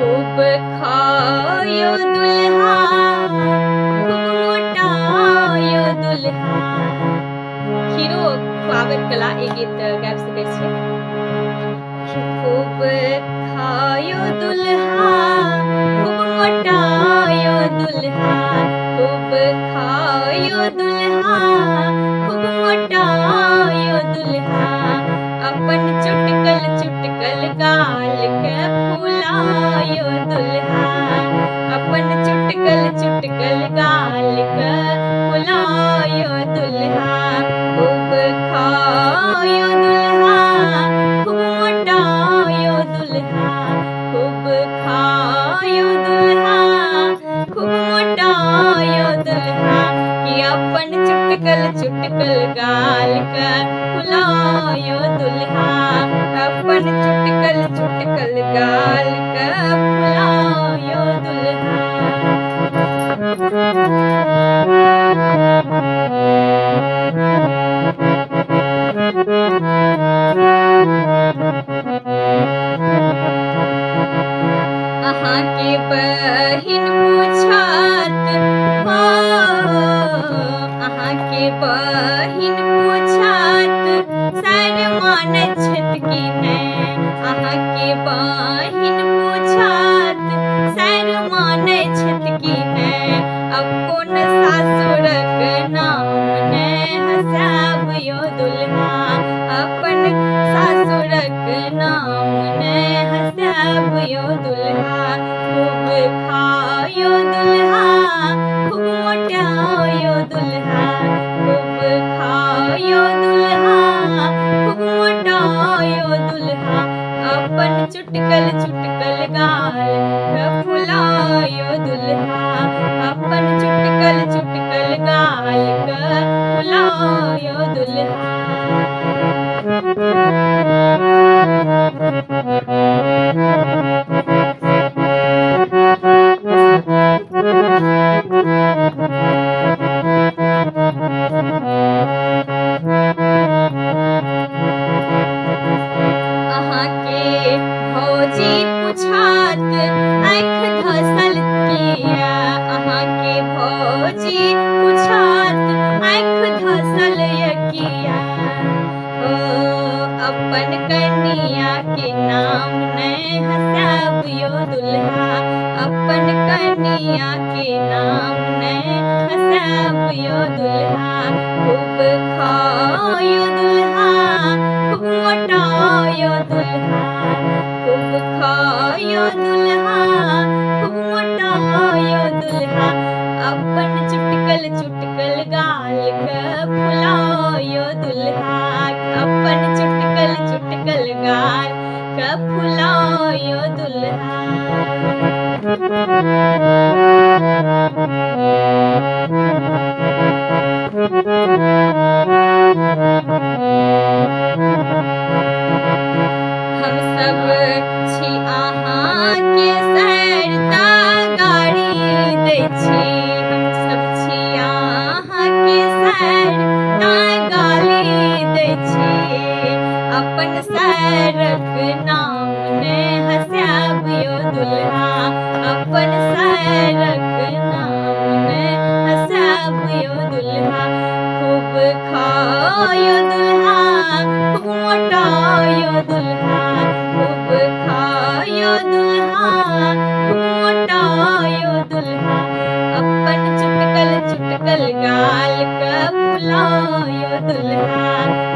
खूब खायो दुल्हा खूब मोटायो दुल्हा। खीरो खुआबैत कला ई गीत गाबि सकै छी। खूब खायो दुल्हा खूब मोटायो दुल्हा। खूब खायो दुल्हा खूब मोटायो दुल्हा। अपन चुटकल चुटकल गाल के फुलायो दुल्हा। अपन चुटकल चुटकल गाल के फुलायो दुल्हा। खूब खायो दुल्हा खूब मोटायो दुल्हा। खूब खायो दुल्हा खूब मोटायो दुल्हा। कि अपन चुटकल चुटकल गाल के फुलायो दुल्हा। अपन चुटकल चुटकल गाल के फुलायो दुल्हा। अहाँ के बहिन पूछत हो अहाँ के बहिन पूछत सर मानत छथि कि नहि। अहाँ के बहिन पूछत सर मानत छथि कि नहि। अपन सासुरक नाम ने हँसाब यो दुल्हा। अपन सासुरक नाम ने हँसाब यो दुल्हा। खूब खायो दुल्हा खूब मोटायो दुल्हा। खूब खायो दुल्हा खूब मोटायो दुल्हा। अपन चुटकल चुटकल गाल के फुलायो दुल्हा। अपन चुटकल चुटकल गाल के फुलायो दुल्हा। अहाँ के भौजी पूछत आँख धसल किया। अहाँ के भौजी पूछत आँख धसल किया। ओ अपन कनिया के नाम ने हँसाब यो दुल्हा। अपन कनिया के नाम ने हँसाब यो दुल्हा। खूब खायो दुल्हा खूब मोटायो दुल्हा। खूब खायो दुल्हा खूब मोटायो दुल्हा। अपन चुटकल चुटकल गाल के फुलायो दुल्हा। अपन चुटकल चुटकल गाल के फुलायो दुल्हा। हम सब छी अहाँ के सैरता गाड़ी दै छी। हम सब छी अहाँ के सैरता गाली दै छी। अपन सैरक नाम ने हँसाब यो दुल्हा। अपन सैरक नाम ने हँसाब यो दुल्हा। खूब खायो दुल्हा खूब मोटायो दुल्हा। खूब खायो दुल्हा खूब मोटायो दुल्हा। अपन चुटकल चुटकल गाल के फुलायो दुल्हा।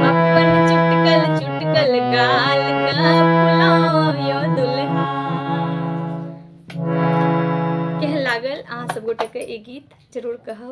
अपन चुटकल चुटकल गाल के फुलायो दुल्हा। केहन लागल अहाँ सब गोटे के ई गीत जरूर कहब।